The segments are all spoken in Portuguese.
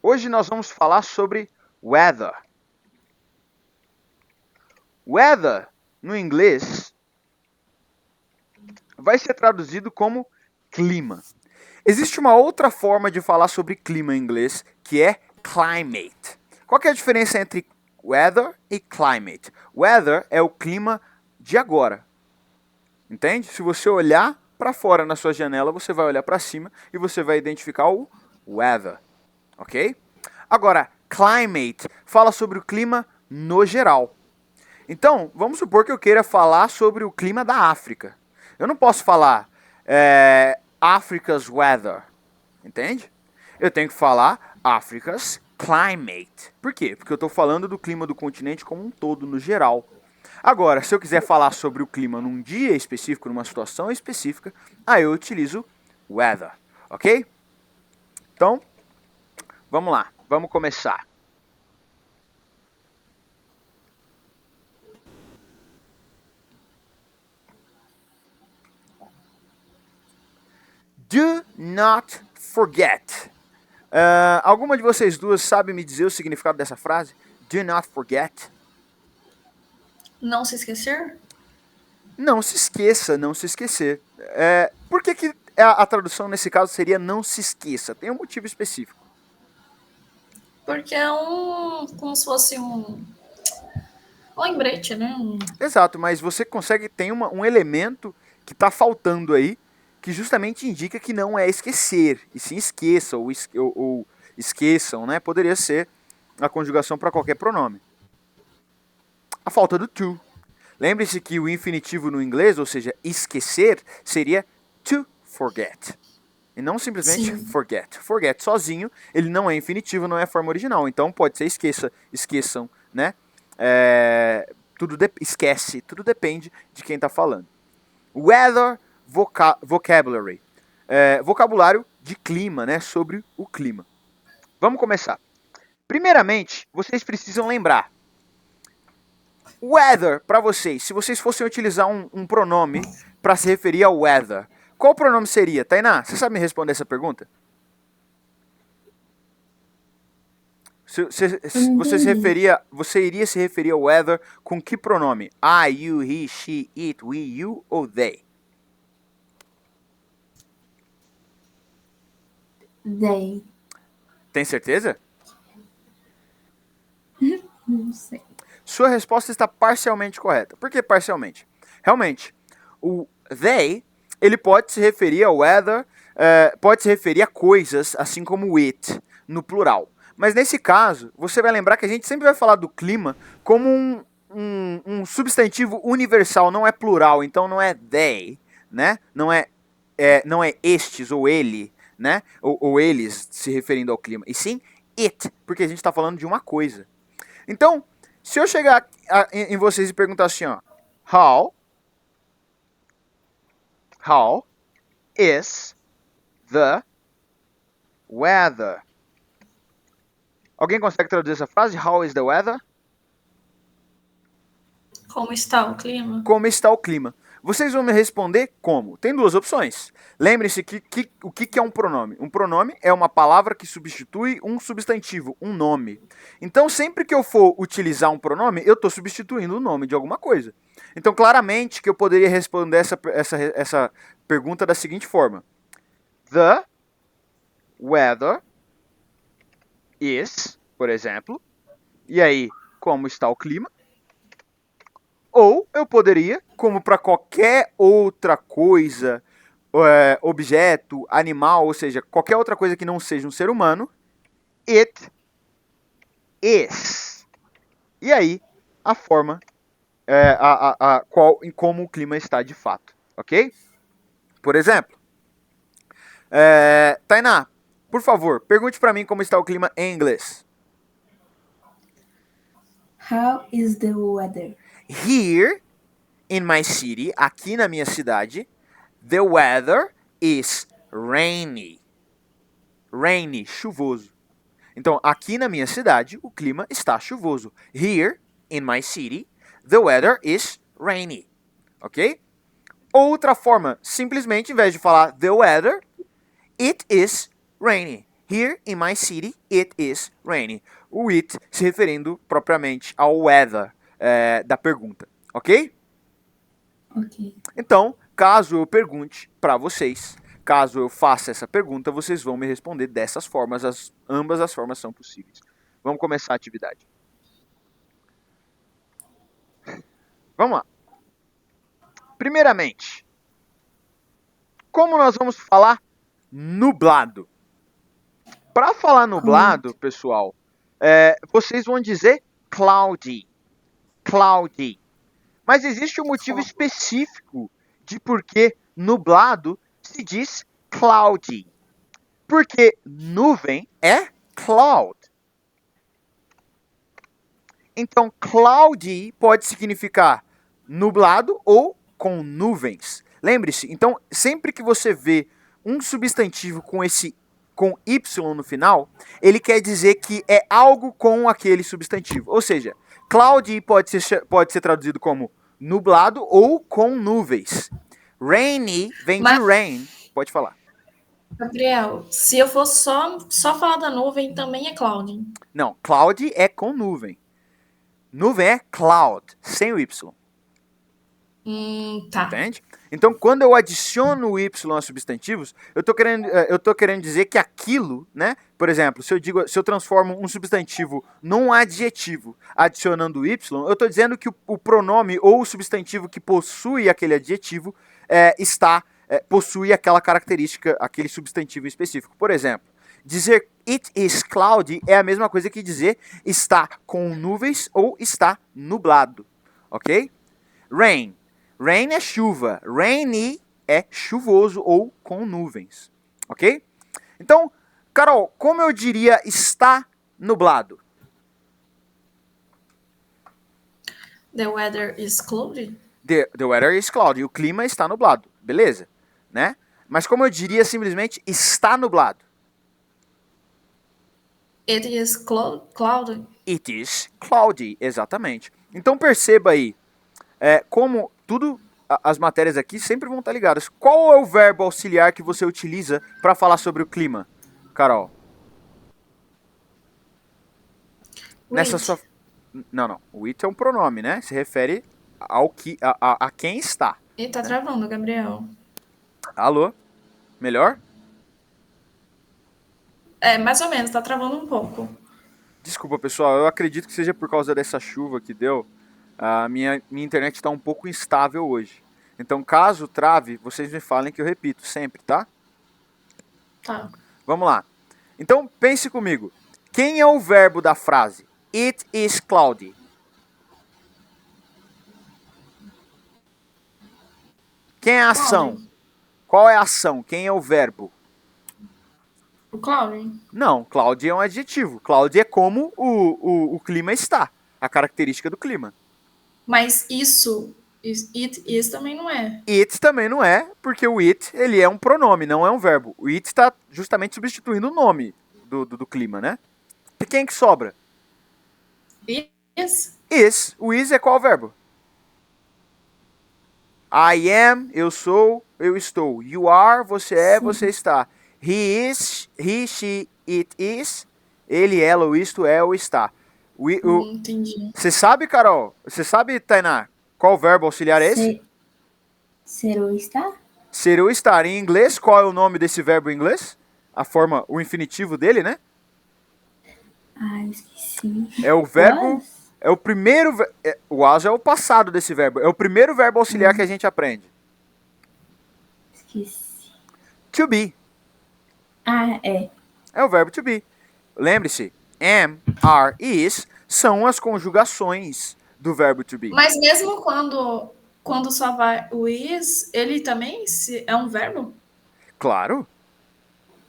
Hoje nós vamos falar sobre weather. Weather, no inglês, vai ser traduzido como clima. Existe uma outra forma de falar sobre clima em inglês, que é climate. Qual que é a diferença entre weather e climate? Weather é o clima de agora. Entende? Se você olhar para fora na sua janela, você vai olhar para cima e você vai identificar o weather. Ok? Agora, climate fala sobre o clima no geral. Então, vamos supor que eu queira falar sobre o clima da África. Eu não posso falar Africa's weather, entende? Eu tenho que falar Africa's climate. Por quê? Porque eu estou falando do clima do continente como um todo, no geral. Agora, se eu quiser falar sobre o clima num dia específico, numa situação específica, aí eu utilizo weather, ok? Então, vamos lá, vamos começar. Do not forget. Alguma de vocês duas sabe me dizer o significado dessa frase? Do not forget. Não se esquecer? Não se esqueça, não se esquecer. Por que a tradução nesse caso seria não se esqueça? Tem um motivo específico. Porque é como se fosse um lembrete, né? Exato, mas você consegue, tem um elemento que está faltando aí, que justamente indica que não é esquecer, e sim esqueça, ou esqueçam, né? Poderia ser a conjugação para qualquer pronome. A falta do to. Lembre-se que o infinitivo no inglês, ou seja, esquecer, seria to forget. E não simplesmente Sim. forget. Forget sozinho, ele não é infinitivo, não é a forma original. Então pode ser esqueça, esqueçam, né? Esquece, tudo depende de quem está falando. Weather vocabulary. Vocabulário de clima, né? Sobre o clima. Vamos começar. Primeiramente, vocês precisam lembrar. Weather, para vocês, se vocês fossem utilizar um pronome para se referir ao weather, qual pronome seria? Tainá, você sabe me responder essa pergunta? Você iria se referir ao weather com que pronome? I, you, he, she, it, we, you ou they? They. Tem certeza? Não sei. Sua resposta está parcialmente correta. Por que parcialmente? Realmente, o they, ele pode se referir ao weather, pode se referir a coisas, assim como o it, no plural. Mas nesse caso, você vai lembrar que a gente sempre vai falar do clima como um substantivo universal, não é plural, então não é they, né? Não é estes ou ele, né? Ou eles se referindo ao clima. E sim it, porque a gente está falando de uma coisa. Então, se eu chegar em vocês e perguntar assim, ó, how is the weather? Alguém consegue traduzir essa frase? How is the weather? Como está o clima? Como está o clima? Vocês vão me responder como? Tem duas opções. Lembre-se o que é um pronome? Um pronome é uma palavra que substitui um substantivo, um nome. Então, sempre que eu for utilizar um pronome, eu estou substituindo o nome de alguma coisa. Então, claramente que eu poderia responder essa pergunta da seguinte forma. The weather is, por exemplo, e aí, como está o clima? Ou eu poderia, como para qualquer outra coisa, objeto, animal, ou seja, qualquer outra coisa que não seja um ser humano, it is. E aí, a forma, como o clima está de fato, ok? Por exemplo, Tainá, por favor, pergunte para mim como está o clima em inglês. How is the weather? Here in my city, aqui na minha cidade, the weather is rainy. Rainy, chuvoso. Então, aqui na minha cidade, o clima está chuvoso. Here in my city, the weather is rainy. Ok? Outra forma, simplesmente, em vez de falar the weather, it is rainy. Here in my city, it is rainy. O it se referindo propriamente ao weather da pergunta, ok? Ok. Então, caso eu pergunte para vocês, caso eu faça essa pergunta, vocês vão me responder dessas formas, ambas as formas são possíveis. Vamos começar a atividade. Vamos lá. Primeiramente, como nós vamos falar nublado? Para falar nublado, pessoal, vocês vão dizer cloudy. Cloudy. Mas existe um motivo específico de por que nublado se diz cloudy. Porque nuvem é cloud. Então, cloudy pode significar nublado ou com nuvens. Lembre-se, então, sempre que você vê um substantivo com Y no final, ele quer dizer que é algo com aquele substantivo. Ou seja, cloudy pode ser traduzido como nublado ou com nuvens. Rainy vem de rain. Pode falar. Gabriel, se eu for só falar da nuvem, também é cloud. Não, cloud é com nuvem. Nuvem é cloud, sem o Y. Tá. Entende? Então, quando eu adiciono o Y a substantivos, eu tô querendo dizer que aquilo, né? Por exemplo, se eu transformo um substantivo num adjetivo adicionando o Y, eu estou dizendo que o pronome ou o substantivo que possui aquele adjetivo possui aquela característica, aquele substantivo específico. Por exemplo, dizer it is cloudy é a mesma coisa que dizer está com nuvens ou está nublado. Ok? Rain. Rain é chuva. Rainy é chuvoso ou com nuvens. Ok? Então, Carol, como eu diria está nublado? The weather is cloudy. The weather is cloudy. O clima está nublado. Beleza? Né? Mas como eu diria simplesmente está nublado? It is cloudy. It is cloudy. Exatamente. Então perceba aí. Como as matérias aqui sempre vão estar ligadas. Qual é o verbo auxiliar que você utiliza para falar sobre o clima, Carol? Nessa sua... Não. O it é um pronome, né? Se refere a quem está. E tá travando, Gabriel. Alô? Melhor? Mais ou menos, tá travando um pouco. Desculpa, pessoal. Eu acredito que seja por causa dessa chuva que deu. A minha internet está um pouco instável hoje. Então, caso trave, vocês me falem que eu repito sempre, tá? Tá. Vamos lá. Então, pense comigo. Quem é o verbo da frase? It is cloudy. Quem é a ação? Cloudy. Qual é a ação? Quem é o verbo? O cloudy. Não, cloudy é um adjetivo. Cloudy é como o clima está. A característica do clima. Mas it is também não é. It também não é, porque o it, ele é um pronome, não é um verbo. O it está justamente substituindo o nome do clima, né? E quem que sobra? Is. Is. O is é qual verbo? I am, eu sou, eu estou. You are, você é, você está. He is, he, she, it is. Ele, ela, o isto, é ou está. Entendi. Você sabe, Carol? Você sabe, Tainá, qual verbo auxiliar é esse? Ser ou estar? Ser ou estar. Em inglês, qual é o nome desse verbo em inglês? A forma, o infinitivo dele, né? Esqueci. É o verbo... É o primeiro... O was é o passado desse verbo. É o primeiro verbo auxiliar que a gente aprende. Esqueci. To be. É. É o verbo to be. Lembre-se, am, are, is são as conjugações do verbo to be. Mas mesmo quando só vai o is, ele também é um verbo? Claro.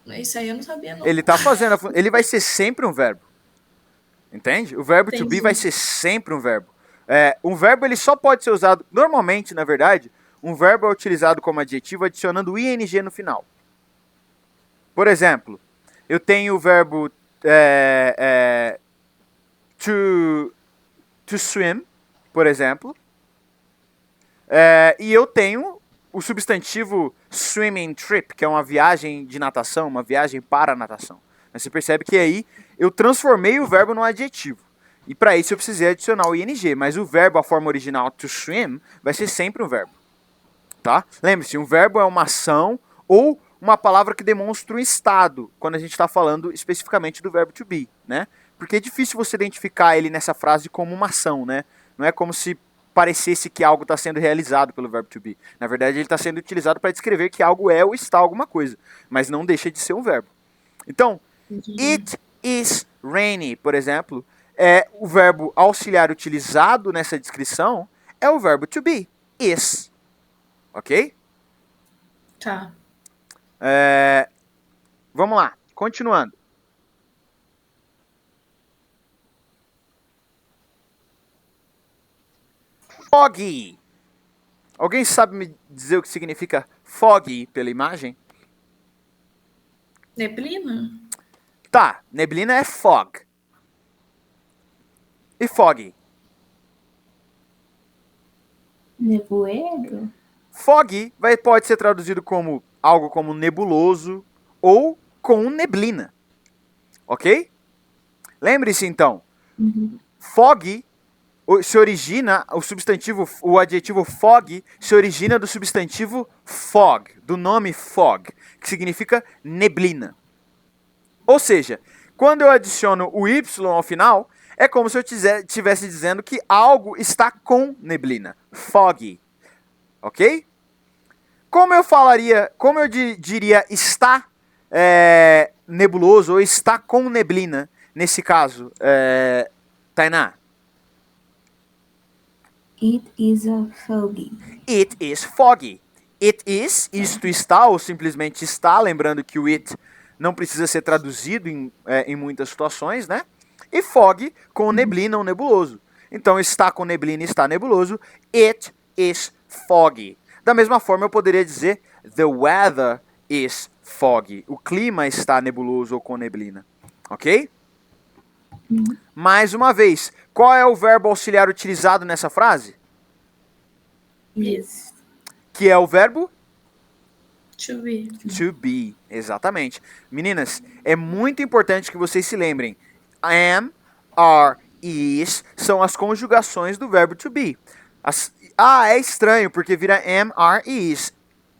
Isso aí eu não sabia, não. Ele tá fazendo... Ele vai ser sempre um verbo. Entende? O verbo to be Entendi. vai ser sempre um verbo. Um verbo ele só pode ser usado... Normalmente, na verdade, um verbo é utilizado como adjetivo adicionando o ing no final. Por exemplo, eu tenho o verbo to swim, por exemplo. E eu tenho o substantivo swimming trip, que é uma viagem de natação, uma viagem para natação. Mas você percebe que aí eu transformei o verbo num adjetivo. E para isso eu precisei adicionar o ing, mas o verbo, a forma original to swim, vai ser sempre um verbo. Tá? Lembre-se, um verbo é uma ação ou uma palavra que demonstra um estado, quando a gente está falando especificamente do verbo to be, né? Porque é difícil você identificar ele nessa frase como uma ação, né? Não é como se parecesse que algo está sendo realizado pelo verbo to be. Na verdade, ele está sendo utilizado para descrever que algo é ou está alguma coisa, mas não deixa de ser um verbo. Então, it is rainy, por exemplo, é o verbo auxiliar utilizado nessa descrição é o verbo to be, is. Ok? Tá. Vamos lá, continuando. Foggy. Alguém sabe me dizer o que significa foggy pela imagem? Neblina? Tá, neblina é fog. E foggy? Nevoeiro? Foggy pode ser traduzido como algo como nebuloso ou com neblina. Ok? Lembre-se então, foggy se origina, o adjetivo fog se origina do substantivo fog, do nome fog, que significa neblina. Ou seja, quando eu adiciono o y ao final, é como se eu estivesse dizendo que algo está com neblina. Foggy. Ok? Como eu diria está nebuloso ou está com neblina, nesse caso, Tainá? It is a foggy. It is foggy. It is, isto está, ou simplesmente está, lembrando que o it não precisa ser traduzido em muitas situações, né? E fog com neblina ou nebuloso. Então, está com neblina e está nebuloso. It is foggy. Da mesma forma, eu poderia dizer the weather is foggy. O clima está nebuloso ou com neblina. Ok? Mais uma vez, qual é o verbo auxiliar utilizado nessa frase? Is. Que é o verbo? To be. To be, exatamente. Meninas, é muito importante que vocês se lembrem. Am, are, is são as conjugações do verbo to be. É estranho, porque vira am, are e is.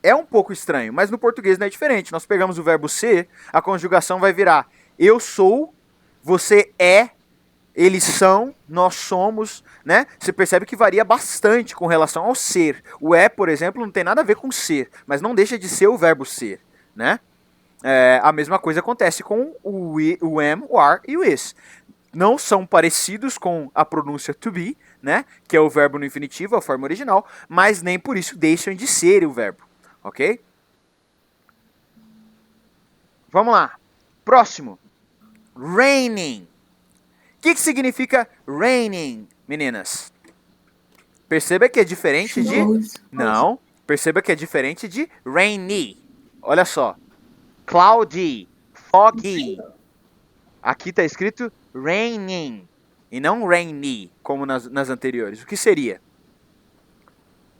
É um pouco estranho, mas no português não é diferente. Nós pegamos o verbo ser, a conjugação vai virar eu sou, você é, eles são, nós somos, né? Você percebe que varia bastante com relação ao ser. O é, por exemplo, não tem nada a ver com ser, mas não deixa de ser o verbo ser, né? A mesma coisa acontece com o am, o are e o is. Não são parecidos com a pronúncia to be, né? Que é o verbo no infinitivo, a forma original, mas nem por isso deixam de ser o verbo, ok? Vamos lá. Próximo. Raining. O que significa raining, meninas? Perceba que é diferente de... Não. Perceba que é diferente de rainy. Olha só. Cloudy. Foggy. Aqui está escrito raining. E não rainy, como nas anteriores. O que seria?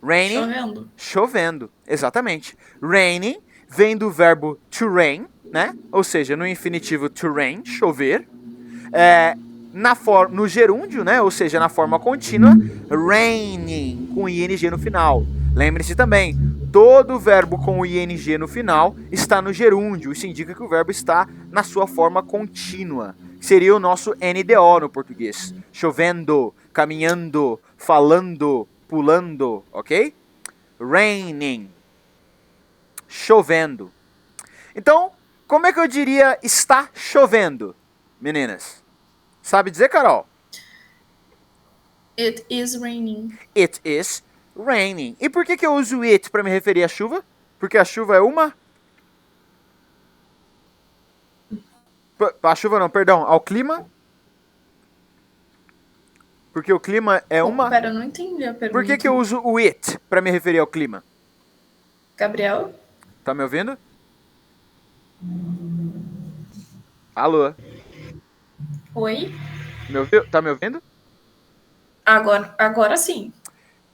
Raining. Chovendo. Chovendo. Exatamente. Raining vem do verbo to rain, né? Ou seja, no infinitivo to rain, chover. No gerúndio, né? Ou seja, na forma contínua, raining, com ing no final. Lembre-se também, todo verbo com o ing no final está no gerúndio. Isso indica que o verbo está na sua forma contínua. Seria o nosso NDO no português. Chovendo, caminhando, falando, pulando, ok? Raining. Chovendo. Então, como é que eu diria está chovendo, meninas? Sabe dizer, Carol? It is raining. It is raining. E por que eu uso it para me referir à chuva? Porque a chuva é uma... A chuva não, perdão, ao clima. Porque o clima é uma... Pera, eu não entendi a pergunta. Por que eu uso o it para me referir ao clima? Gabriel? Tá me ouvindo? Alô? Oi? Tá me ouvindo? Agora sim.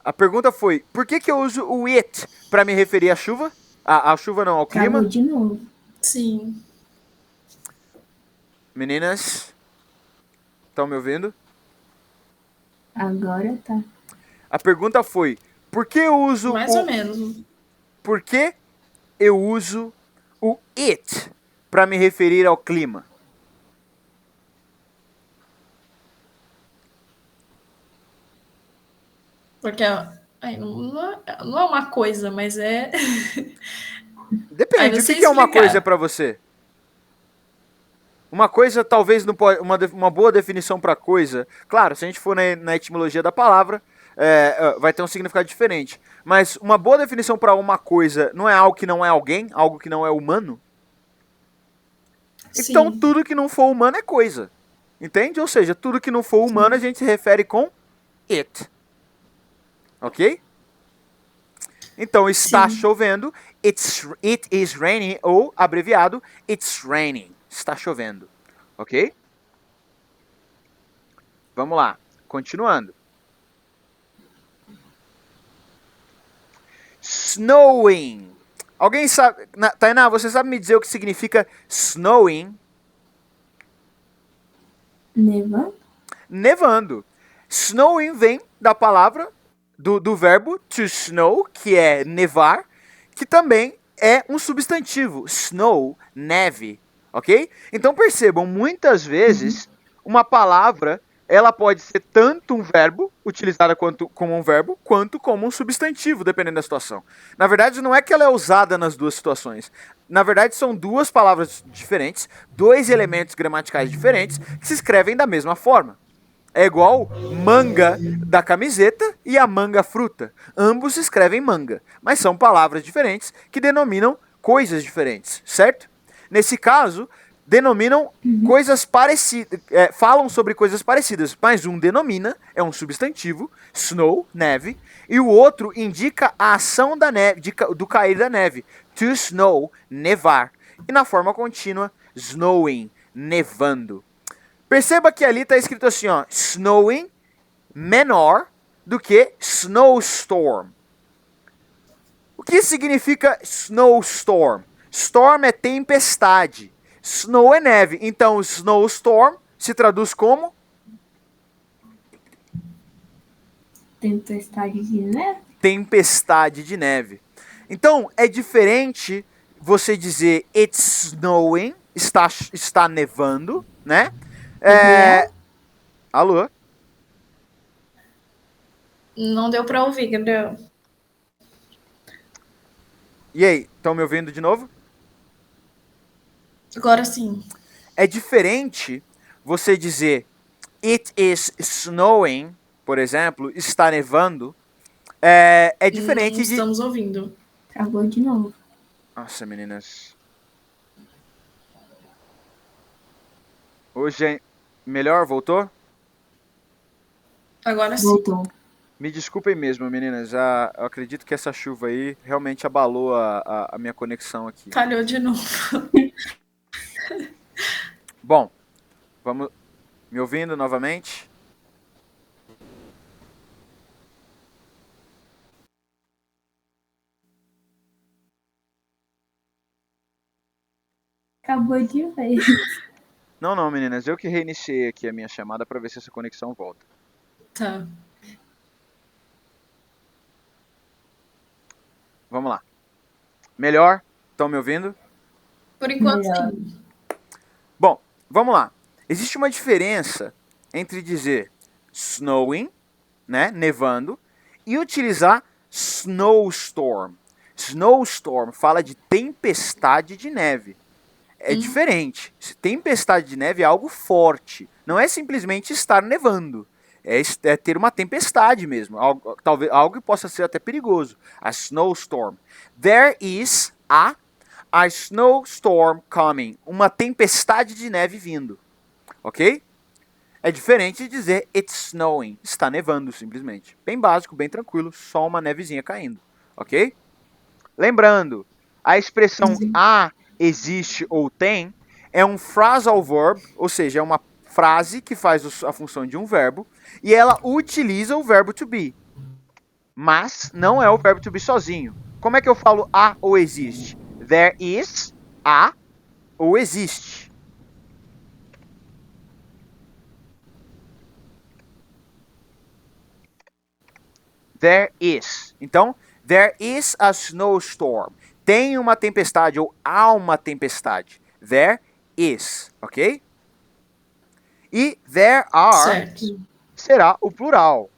A pergunta foi, por que eu uso o it para me referir à chuva? A chuva não, ao clima? Travou de novo. Sim. Meninas, estão me ouvindo? Agora tá. A pergunta foi, por que eu uso Mais ou menos. Por que eu uso o it para me referir ao clima? Porque não é uma coisa, mas é. Depende, o que é uma coisa para você? Uma coisa talvez não pode. Uma boa definição para coisa. Claro, se a gente for na etimologia da palavra, vai ter um significado diferente. Mas uma boa definição para uma coisa não é algo que não é alguém, algo que não é humano? Sim. Então tudo que não for humano é coisa. Entende? Ou seja, tudo que não for humano a gente se refere com it. Ok? Então está chovendo, it is raining, ou abreviado, it's raining. Está chovendo. Ok? Vamos lá. Continuando. Snowing. Alguém sabe... Tainá, você sabe me dizer o que significa snowing? Nevando? Nevando. Snowing vem da palavra, do verbo to snow, que é nevar, que também é um substantivo. Snow, neve. Ok? Então percebam, muitas vezes, uma palavra, ela pode ser tanto um verbo, utilizada como um verbo, quanto como um substantivo, dependendo da situação. Na verdade, não é que ela é usada nas duas situações. Na verdade, são duas palavras diferentes, dois elementos gramaticais diferentes, que se escrevem da mesma forma. É igual manga da camiseta e a manga fruta. Ambos se escrevem manga, mas são palavras diferentes que denominam coisas diferentes, certo? Nesse caso, denominam coisas parecidas, falam sobre coisas parecidas, mas um denomina, é um substantivo, snow, neve, e o outro indica a ação da neve, do cair da neve, to snow, nevar, e na forma contínua, snowing, nevando. Perceba que ali está escrito assim, ó, snowing, menor do que snowstorm. O que significa snowstorm? Storm é tempestade. Snow é neve. Então, snowstorm se traduz como? Tempestade de neve? Tempestade de neve. Então, é diferente você dizer it's snowing, está nevando, né? Alô? Não deu para ouvir, Gabriel. E aí, estão me ouvindo de novo? Agora sim. É diferente você dizer it is snowing, por exemplo, está nevando. É diferente Não estamos ouvindo. Travou de novo. Nossa, meninas. Hoje é melhor? Voltou? Agora sim. Voltou. Me desculpem mesmo, meninas. Eu acredito que essa chuva aí realmente abalou a minha conexão aqui. Falhou de novo. Bom, vamos... Me ouvindo novamente? Acabou de ver. Não, meninas. Eu que reiniciei aqui a minha chamada para ver se essa conexão volta. Tá. Vamos lá. Melhor? Estão me ouvindo? Por enquanto, Melhor. sim. Bom, vamos lá. Existe uma diferença entre dizer snowing, né, nevando, e utilizar snowstorm. Snowstorm fala de tempestade de neve. É diferente. Tempestade de neve é algo forte. Não é simplesmente estar nevando. É ter uma tempestade mesmo. Talvez algo que possa ser até perigoso. A snowstorm. There is a snowstorm coming. Uma tempestade de neve vindo. Ok? É diferente de dizer it's snowing. Está nevando, simplesmente. Bem básico, bem tranquilo. Só uma nevezinha caindo. Ok? Lembrando, a expressão a existe ou tem é um phrasal verb, ou seja, é uma frase que faz a função de um verbo e ela utiliza o verbo to be. Mas não é o verbo to be sozinho. Como é que eu falo a ou existe? There is a ou existe. There is. Então, there is a snowstorm. Tem uma tempestade ou há uma tempestade. There is, ok? E there are Certo. será o plural.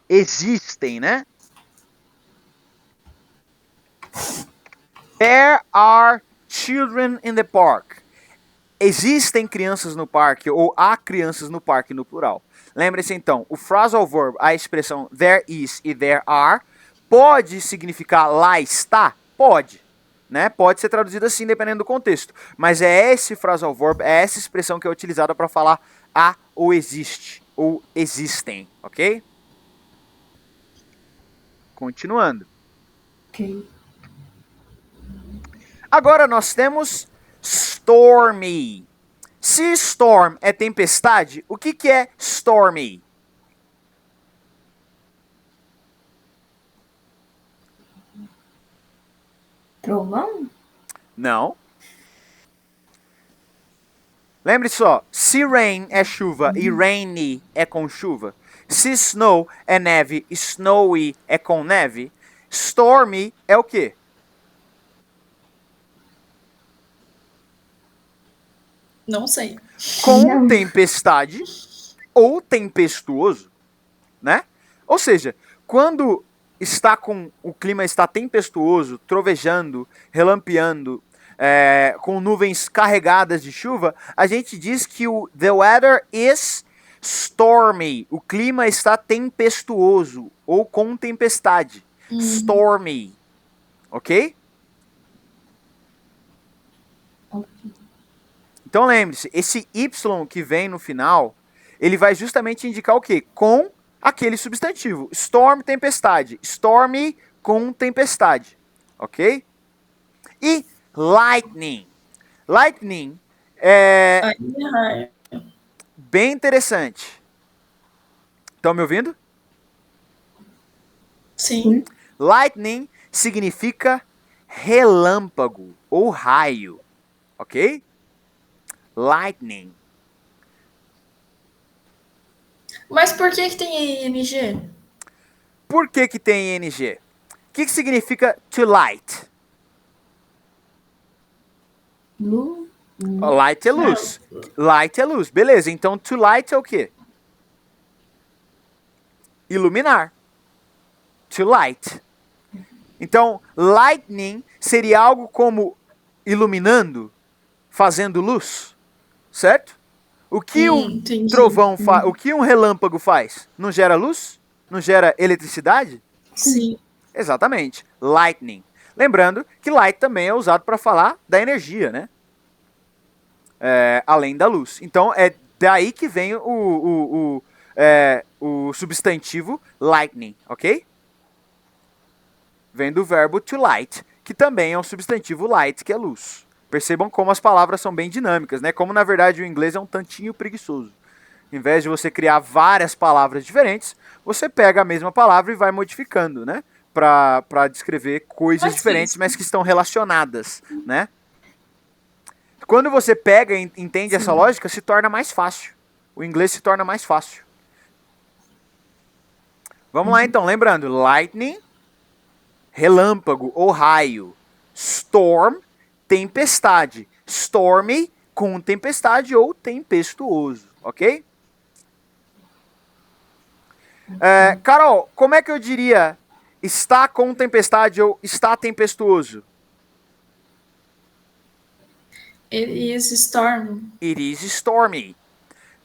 Existem, né? There are children in the park. Existem crianças no parque ou há crianças no parque no plural. Lembre-se então, o phrasal verb, a expressão there is e there are, pode significar lá está? Pode. Né? Pode ser traduzido assim dependendo do contexto. Mas é esse phrasal verb, é essa expressão que é utilizada para falar há ou existe, ou existem, ok? Continuando. Ok. Agora nós temos stormy. Se storm é tempestade, o que é stormy? Trovão? Não. Lembre só, se rain é chuva e rainy é com chuva. Se snow é neve, snowy é com neve. Stormy é o quê? Não sei. Com Não. tempestade ou tempestuoso, né? Ou seja, quando o clima está tempestuoso, trovejando, relampeando, com nuvens carregadas de chuva, a gente diz que the weather is stormy. O clima está tempestuoso ou com tempestade. Stormy. Ok? Ok. Então lembre-se, esse Y que vem no final, ele vai justamente indicar o quê? Com aquele substantivo. Storm, tempestade. Stormy com tempestade. Ok? E lightning. Lightning é Aí, bem interessante. Estão me ouvindo? sim. Lightning significa relâmpago ou raio. Ok? Lightning. Mas por que tem ING? Por que tem ing? O que significa to light? Blue? Light é luz. Light é luz. Beleza, então to light é o quê? Iluminar. To light. Então, lightning seria algo como iluminando, fazendo luz. Certo? O que um Entendi. trovão faz? O que um relâmpago faz? Não gera luz? Não gera eletricidade? Sim. Exatamente. Lightning. Lembrando que light também é usado para falar da energia, né? Além da luz. Então é daí que vem o substantivo lightning, ok? Vem do verbo to light, que também é um substantivo light, que é luz. Percebam como as palavras são bem dinâmicas, né? Como na verdade o inglês é um tantinho preguiçoso. Em vez de você criar várias palavras diferentes, você pega a mesma palavra e vai modificando, né? Para descrever coisas diferentes, mas que estão relacionadas, né? Quando você pega e entende essa lógica, se torna mais fácil. O inglês se torna mais fácil. Vamos lá então, lembrando, lightning, relâmpago ou raio. Storm, tempestade. Stormy, com tempestade ou tempestuoso, ok? Carol, como é que eu diria está com tempestade ou está tempestuoso? It is storm. It is stormy.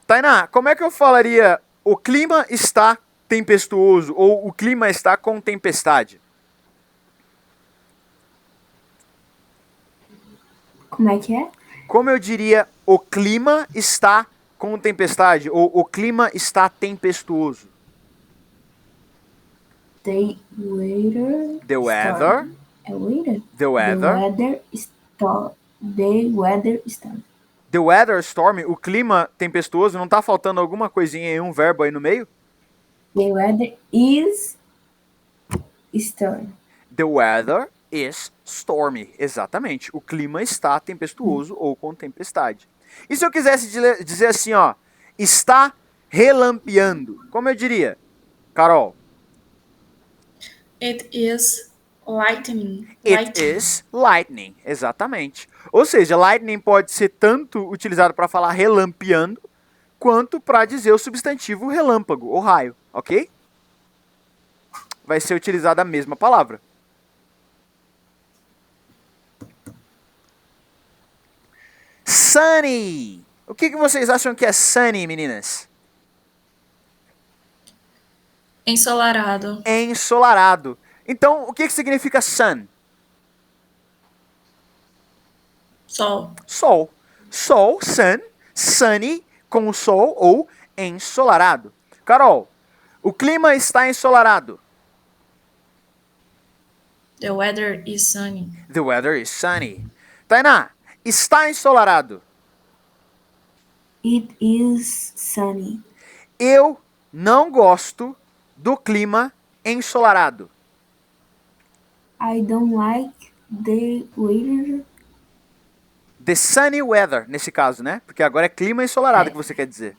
Tainá, como é que eu falaria o clima está tempestuoso ou o clima está com tempestade? Como é que é? Como eu diria o clima está com tempestade ou o clima está tempestuoso? The weather. The weather. É weather? The weather. The weather storm. The weather stormy, o clima tempestuoso, não tá faltando alguma coisinha em um verbo aí no meio? The weather is storm. The weather is stormy. Exatamente. O clima está tempestuoso ou com tempestade. E se eu quisesse dizer assim, ó, está relampeando, como eu diria? Carol. It is lightning. It is lightning, exatamente. Ou seja, lightning pode ser tanto utilizado para falar relampeando, quanto para dizer o substantivo relâmpago ou raio, ok? Vai ser utilizada a mesma palavra. Sunny. O que vocês acham que é sunny, meninas? Ensolarado. Ensolarado. Então, o que significa sun? Sol. Sol. Sol, sun, sunny, com o sol ou ensolarado. Carol, o clima está ensolarado. The weather is sunny. The weather is sunny. Tainá, está ensolarado. It is sunny. Eu não gosto do clima ensolarado. I don't like the weather. The sunny weather, nesse caso, né? Porque agora é clima ensolarado que você quer dizer.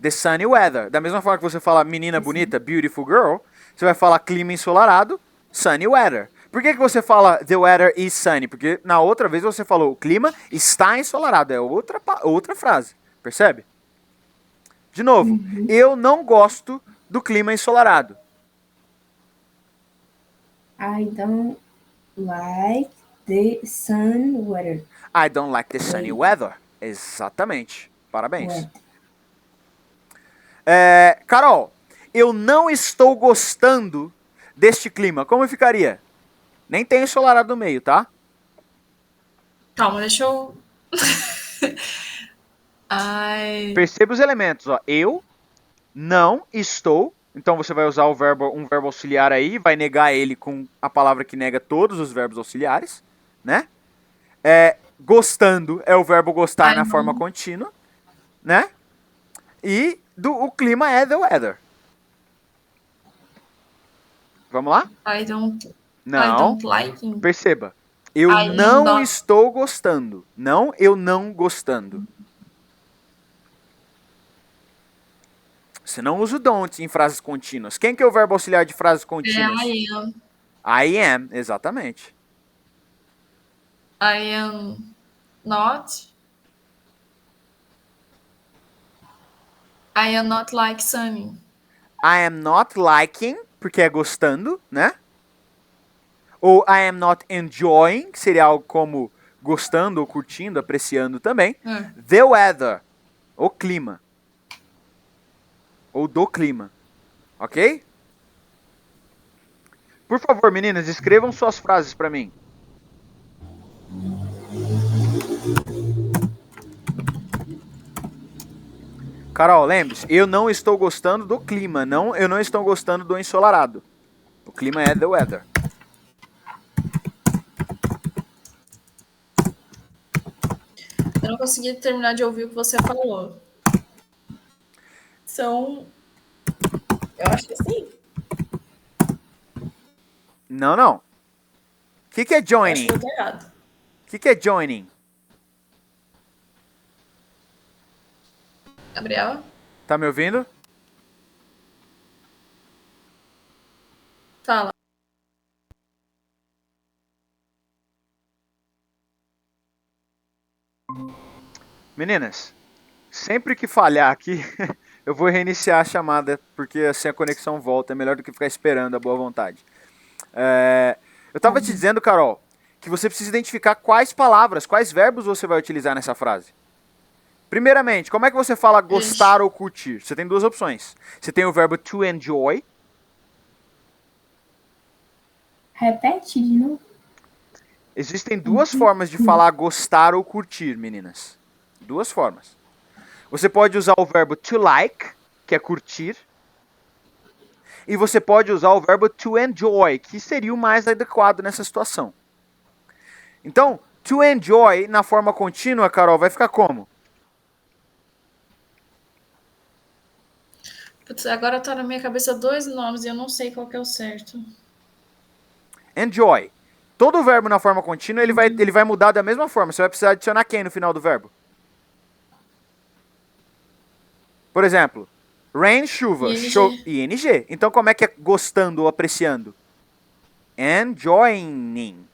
The sunny weather. Da mesma forma que você fala menina bonita, beautiful girl, você vai falar clima ensolarado, sunny weather. Por que você fala the weather is sunny? Porque na outra vez você falou o clima está ensolarado. É outra frase. Percebe? De novo, eu não gosto do clima ensolarado. I don't like the sun weather. I don't like the sunny weather. Exatamente. Parabéns. Carol, eu não estou gostando deste clima. Como ficaria? Nem tem ensolarado no meio, tá? Calma, deixa eu... Perceba os elementos, ó. Eu não estou. Então você vai usar um verbo auxiliar aí, vai negar ele com a palavra que nega todos os verbos auxiliares, né? Gostando é o verbo gostar na forma contínua, né? E o clima é the weather. Vamos lá? I don't like. Perceba. Eu não estou gostando. Não, eu não gostando. Você não usa o don't em frases contínuas. Quem que é o verbo auxiliar de frases contínuas? I am. I am, exatamente. I am not. I am not like sunny. I am not liking, porque é gostando, né? Ou I am not enjoying, que seria algo como gostando ou curtindo, apreciando também. The weather, o clima. Ou do clima. Ok? Por favor, meninas, escrevam suas frases para mim. Carol, lembre-se, eu não estou gostando do clima, eu não estou gostando do ensolarado. O clima é the weather. Eu não consegui terminar de ouvir o que você falou. Eu acho que sim. Não. O que é joining? Eu acho que eu tô errado. O que é joining? Gabriel? Tá me ouvindo? Fala. Meninas, sempre que falhar aqui, eu vou reiniciar a chamada, porque assim a conexão volta. É melhor do que ficar esperando a boa vontade. Eu estava te dizendo, Carol, que você precisa identificar quais palavras, quais verbos você vai utilizar nessa frase. Primeiramente, como é que você fala gostar ou curtir? Você tem duas opções. Você tem o verbo to enjoy. Repete de novo. Existem duas formas de falar gostar ou curtir, meninas. Duas formas. Você pode usar o verbo to like, que é curtir. E você pode usar o verbo to enjoy, que seria o mais adequado nessa situação. Então, to enjoy, na forma contínua, Carol, vai ficar como? Putz, agora tá na minha cabeça dois nomes e eu não sei qual que é o certo. Enjoy. Todo verbo na forma contínua, ele vai mudar da mesma forma. Você vai precisar adicionar quem no final do verbo? Por exemplo, Rain, chuva. ING. ING. Então como é que é gostando ou apreciando? Enjoying.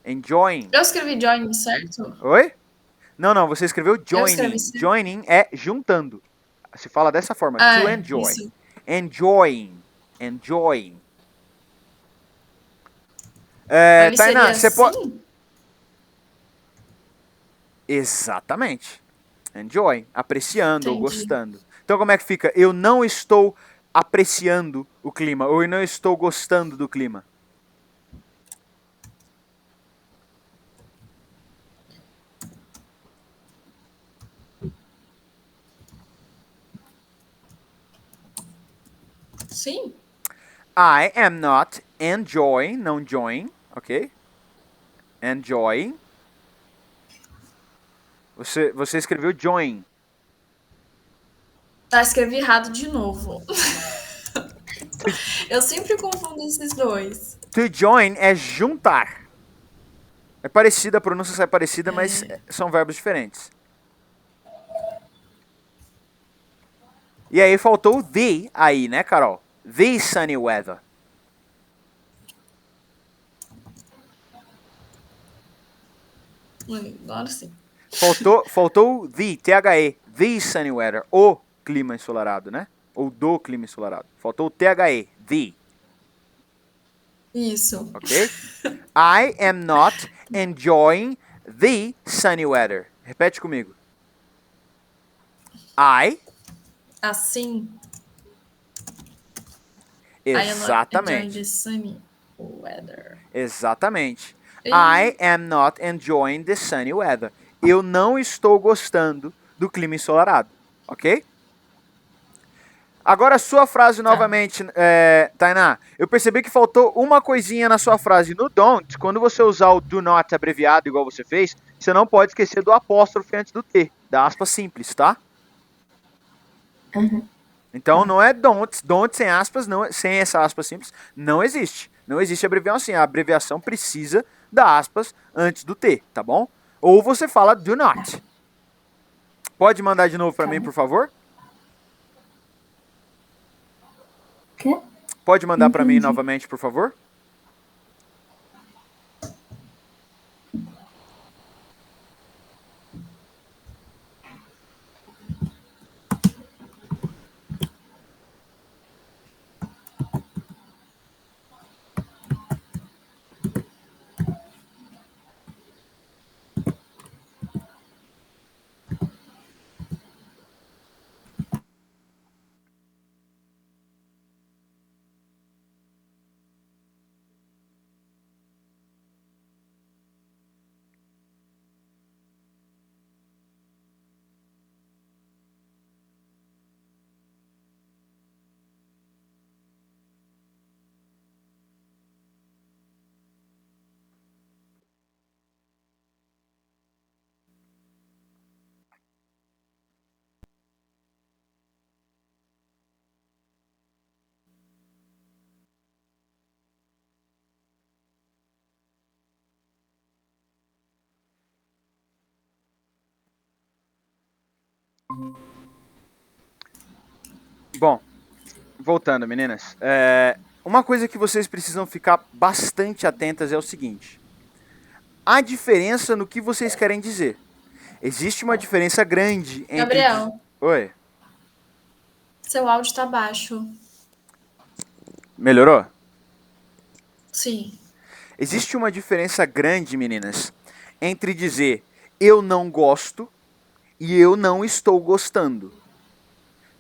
Enjoying. Eu escrevi join, certo? Oi? Não, você escreveu Eu escrevi joining. certo. Joining é juntando. Se fala dessa forma, to enjoy. Isso. Enjoying. Enjoying. Aí Tainá, seria você pode... assim? Exatamente. Enjoy, apreciando ou Entendi. gostando. Então como é que fica? Eu não estou apreciando o clima, ou eu não estou gostando do clima. Sim. I am not enjoying, não join, ok? Enjoying. Você escreveu join. Tá, escrevi errado de novo. Eu sempre confundo esses dois. To join é juntar. É parecida, a pronúncia é parecida, mas são verbos diferentes. E aí faltou o the aí, né, Carol? The sunny weather. Agora sim. Faltou o the, THE. The sunny weather. O clima ensolarado, né? Ou do clima ensolarado. Faltou o THE. The. Isso. Ok? I am not enjoying the sunny weather. Repete comigo. I. Assim. I am not enjoying Exatamente. the sunny weather. Exatamente. I am not enjoying the sunny weather. Eu não estou gostando do clima ensolarado. Ok? Agora a sua frase novamente, Tainá. Eu percebi que faltou uma coisinha na sua frase. No don't, quando você usar o do not abreviado, igual você fez, você não pode esquecer do apóstrofe antes do T, da aspa simples, tá? Uhum. Então não é don't sem aspas, não, sem essa aspa simples, não existe. Não existe abreviação assim. A abreviação precisa da aspas antes do T, tá bom? Ou você fala do not. Pode mandar de novo para mim, por favor? Quê? Pode mandar para mim Entendi. novamente, por favor? Bom, voltando, meninas. Uma coisa que vocês precisam ficar bastante atentas é o seguinte. A diferença no que vocês querem dizer. Existe uma diferença grande entre... Gabriel, Oi. seu áudio tá baixo. Melhorou? Sim. Existe uma diferença grande, meninas, entre dizer eu não gosto e eu não estou gostando.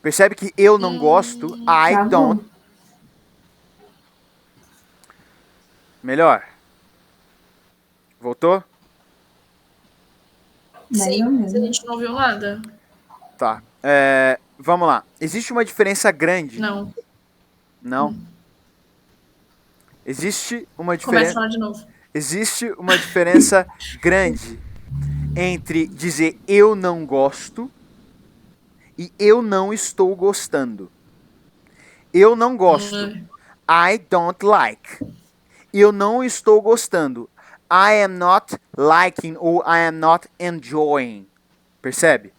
Percebe que eu não gosto, I Tá don't. bom. Melhor? Voltou? Mais ou Sim, mas a menos. gente não ouviu nada. Tá. Vamos lá. Existe uma diferença grande. Não. Não? Existe uma Começa a diferença. falar de novo. Existe uma diferença grande entre dizer eu não gosto e eu não estou gostando. Eu não gosto. I don't like. Eu não estou gostando. I am not liking ou I am not enjoying. Percebe?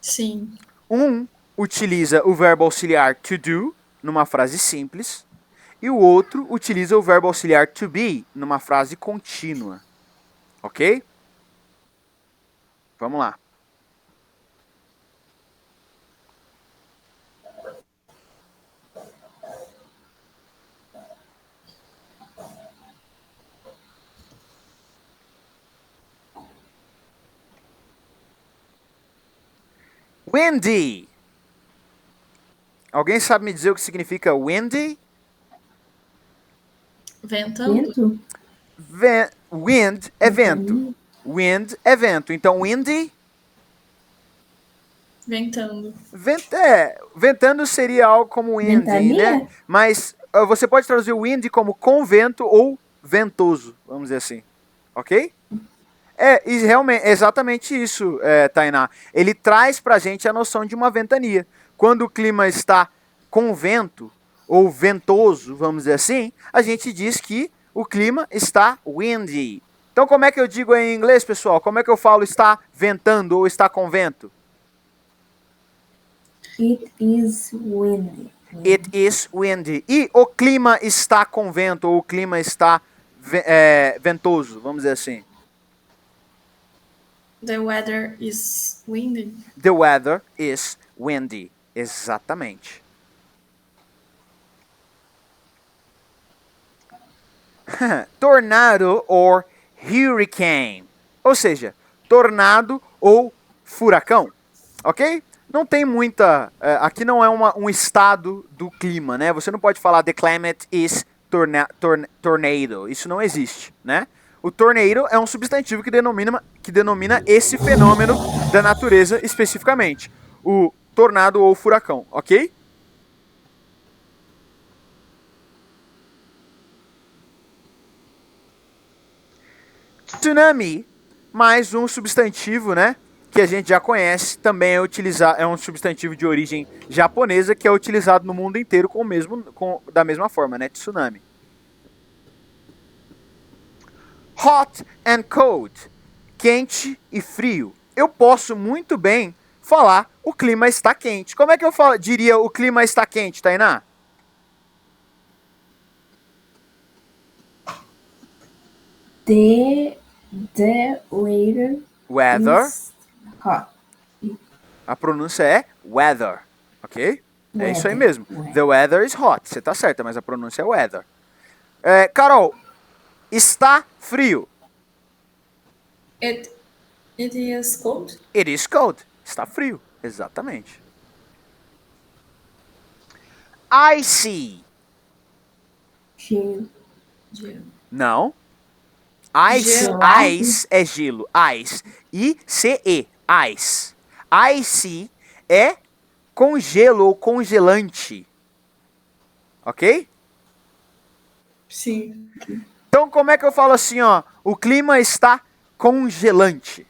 Sim. Um utiliza o verbo auxiliar to do numa frase simples e o outro utiliza o verbo auxiliar to be numa frase contínua. Ok? Vamos lá. Windy. Alguém sabe me dizer o que significa windy? Ventando? Vento? Wind é vento. Ventania? Wind é vento. Então, windy, Ventando. ventando seria algo como windy, Ventania? né? Mas você pode traduzir wind como com vento ou ventoso, vamos dizer assim. Ok? E realmente, é exatamente isso, Tainá. Ele traz pra gente a noção de uma ventania. Quando o clima está com vento, ou ventoso, vamos dizer assim, a gente diz que o clima está windy. Então, como é que eu digo em inglês, pessoal? Como é que eu falo está ventando ou está com vento? It is windy. It is windy. E o clima está com vento ou o clima está ventoso, vamos dizer assim. The weather is windy. The weather is windy. Exatamente. Tornado or hurricane. Ou seja, tornado ou furacão. Ok? Não tem muita... aqui não é um estado do clima, né? Você não pode falar the climate is tornado. Isso não existe, né? O tornado é um substantivo que denomina esse fenômeno da natureza especificamente. O tornado ou furacão, ok? Tsunami, mais um substantivo, né? Que a gente já conhece, também é um substantivo de origem japonesa que é utilizado no mundo inteiro da mesma forma, né? Tsunami. Hot and cold, quente e frio. Eu posso muito bem falar o clima está quente. Como é que eu diria o clima está quente, Tainá? The weather is hot. A pronúncia é weather, ok? É isso aí mesmo. Weather. The weather is hot. Você tá certa, mas a pronúncia é weather. Carol, está frio. It is cold. It is cold. Está frio, exatamente. Icy. Gelo. Gelo. Não. Ice, Gelo. ice é gelo. Ice. I-C-E. Ice. Icy é congelo ou congelante. Ok? Sim. Então, como é que eu falo assim, ó? O clima está congelante.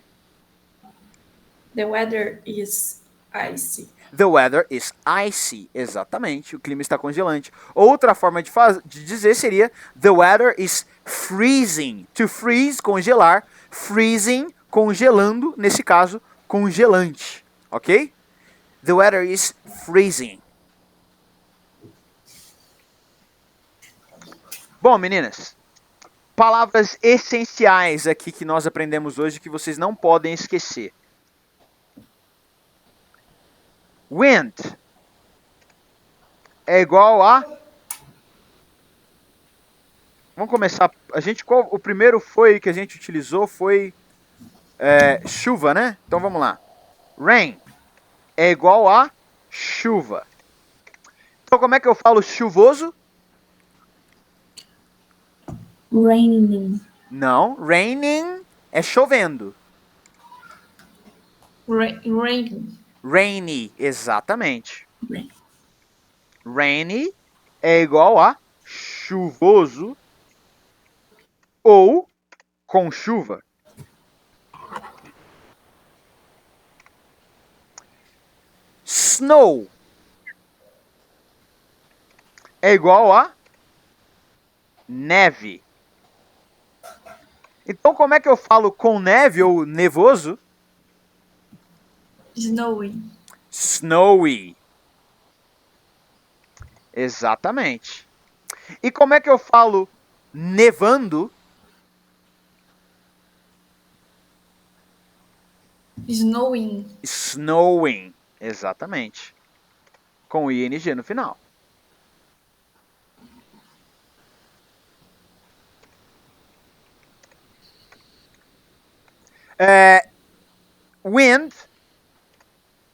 The weather is icy. The weather is icy. Exatamente, o clima está congelante. Outra forma de dizer seria the weather is freezing. To freeze, congelar. Freezing, congelando. Nesse caso, congelante. Ok? The weather is freezing. Bom, meninas, palavras essenciais aqui que nós aprendemos hoje que vocês não podem esquecer. Wind é igual a... Vamos começar. O primeiro que a gente utilizou foi chuva, né? Então vamos lá. Rain é igual a chuva. Então como é que eu falo chuvoso? Raining. Não, raining é chovendo. Rain. Rainy, exatamente. Rain. Rainy é igual a chuvoso ou com chuva. Snow é igual a neve. Então, como é que eu falo com neve ou nevoso? Snowy. Snowy. Exatamente. E como é que eu falo nevando? Snowing. Snowing. Exatamente. Com ing no final. Wind,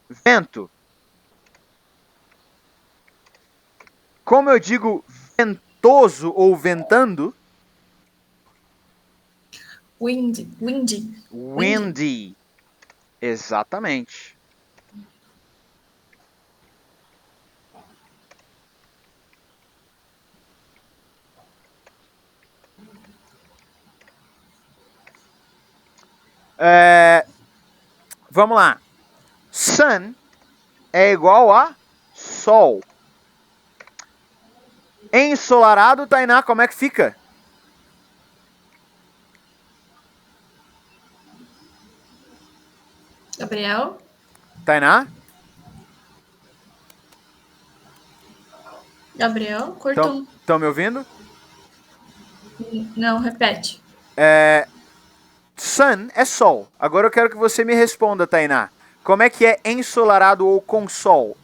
vento. Como eu digo ventoso ou ventando? Windy. Windy. Exatamente. Vamos lá. Sun é igual a sol. Ensolarado, Tainá, como é que fica? Gabriel? Tainá? Gabriel? Cortou. Estão me ouvindo? Não, repete. Sun é sol. Agora eu quero que você me responda, Tainá. Como é que é ensolarado ou com sol?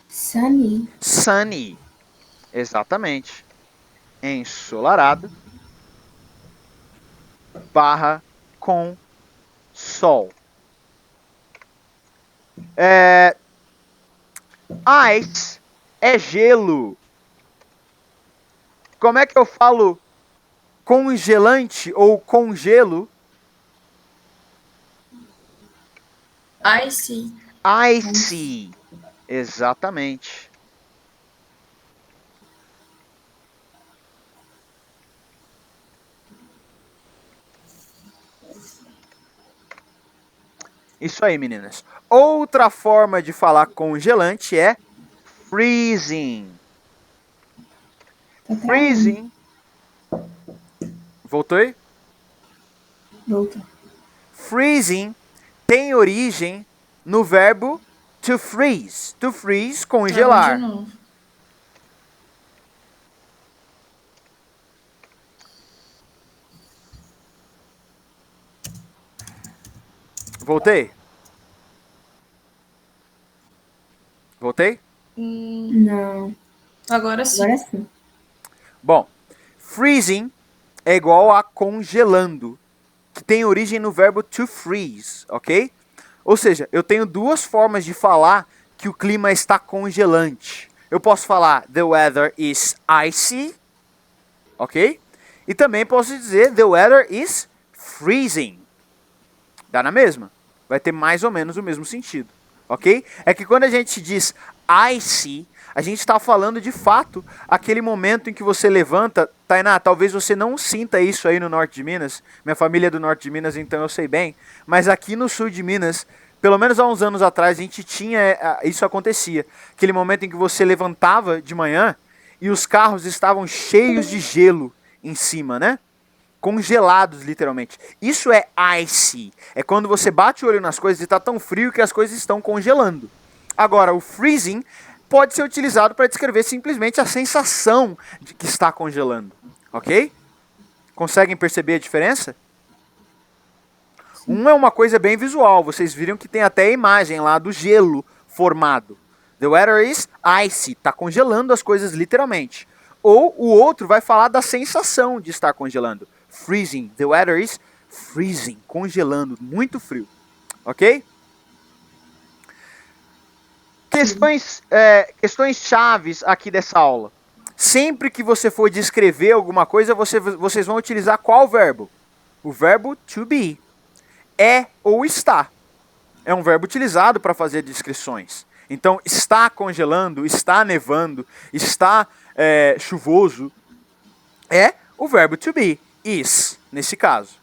Sunny. Sunny. Exatamente. Ensolarado barra com sol. Ice é gelo. Como é que eu falo congelante ou congelo? Icy. Icy. Exatamente. Isso aí, meninas. Outra forma de falar congelante é freezing. Tá Freezing. Voltou aí? Volta. Freezing tem origem no verbo to freeze. To freeze, congelar. De novo. Voltei? Voltei? Não. Agora sim. Agora sim. Bom, freezing é igual a congelando, que tem origem no verbo to freeze, ok? Ou seja, eu tenho duas formas de falar que o clima está congelante. Eu posso falar the weather is icy, ok? E também posso dizer the weather is freezing. Dá na mesma. Vai ter mais ou menos o mesmo sentido, ok? É que quando a gente diz icy, a gente está falando de fato aquele momento em que você levanta. Tainá, talvez você não sinta isso aí no norte de Minas. Minha família é do norte de Minas, então eu sei bem. Mas aqui no sul de Minas, pelo menos há uns anos atrás, a gente tinha. Isso acontecia. Aquele momento em que você levantava de manhã e os carros estavam cheios de gelo em cima, né? Congelados, literalmente. Isso é icy. É quando você bate o olho nas coisas e está tão frio que as coisas estão congelando. Agora, o freezing pode ser utilizado para descrever simplesmente a sensação de que está congelando. Ok? Conseguem perceber a diferença? Um é uma coisa bem visual. Vocês viram que tem até a imagem lá do gelo formado. The weather is icy. Está congelando as coisas literalmente. Ou o outro vai falar da sensação de estar congelando. Freezing. The weather is freezing. Congelando. Muito frio. Ok? Questões chaves aqui dessa aula. Sempre que você for descrever alguma coisa, vocês vão utilizar qual verbo? O verbo to be. É ou está. É um verbo utilizado para fazer descrições. Então, está congelando, está nevando, está chuvoso. É o verbo to be. Is, nesse caso.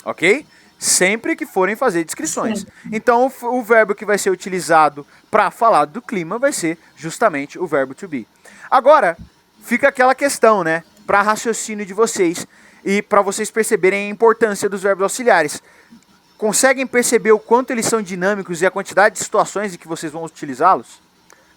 Ok? Sempre que forem fazer descrições. Então, o verbo que vai ser utilizado para falar do clima vai ser justamente o verbo to be. Agora, fica aquela questão, né? Para raciocínio de vocês e para vocês perceberem a importância dos verbos auxiliares. conseguem perceber o quanto eles são dinâmicos e a quantidade de situações em que vocês vão utilizá-los?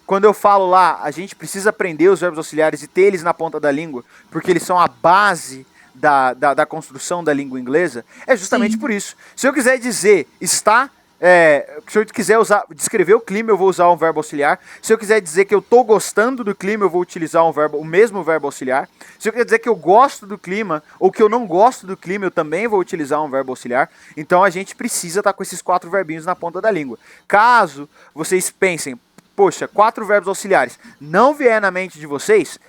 Quando eu falo lá, a gente precisa aprender os verbos auxiliares e ter eles na ponta da língua, porque eles são a base da construção da língua inglesa, é justamente Sim. por isso. Se eu quiser dizer está, se eu quiser descrever o clima, eu vou usar um verbo auxiliar. Se eu quiser dizer que eu estou gostando do clima, eu vou utilizar o mesmo verbo auxiliar. Se eu quiser dizer que eu gosto do clima ou que eu não gosto do clima, eu também vou utilizar um verbo auxiliar. Então a gente precisa estar com esses 4 verbinhos na ponta da língua. Caso vocês pensem, poxa, 4 verbos auxiliares não vier na mente de vocês,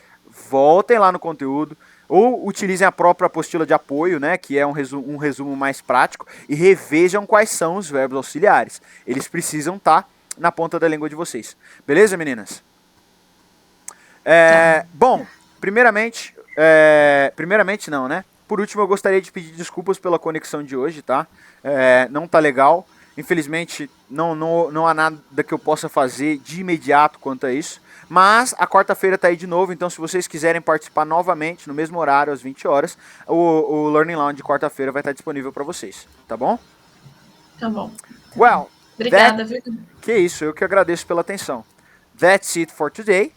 voltem lá no conteúdo, ou utilizem a própria apostila de apoio, né, que é um resumo mais prático, e revejam quais são os verbos auxiliares. Eles precisam estar na ponta da língua de vocês. Beleza, meninas? Bom, primeiramente não, né? Por último, eu gostaria de pedir desculpas pela conexão de hoje, tá? Não tá legal. Infelizmente, não há nada que eu possa fazer de imediato quanto a isso. Mas a quarta-feira tá aí de novo, então se vocês quiserem participar novamente, no mesmo horário, às 20 horas, o Learning Lounge de quarta-feira vai estar disponível para vocês, tá bom? Tá bom. Well, Obrigada, viu? Que isso, eu que agradeço pela atenção. That's it for today.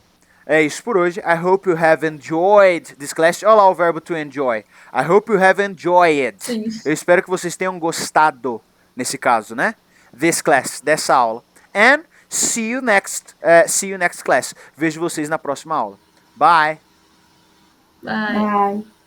É isso por hoje. I hope you have enjoyed this class. Olha lá o verbo to enjoy. I hope you have enjoyed. Sim. Eu espero que vocês tenham gostado, nesse caso, né? This class, dessa aula. And see you next class. Vejo vocês na próxima aula. Bye. Bye. Bye.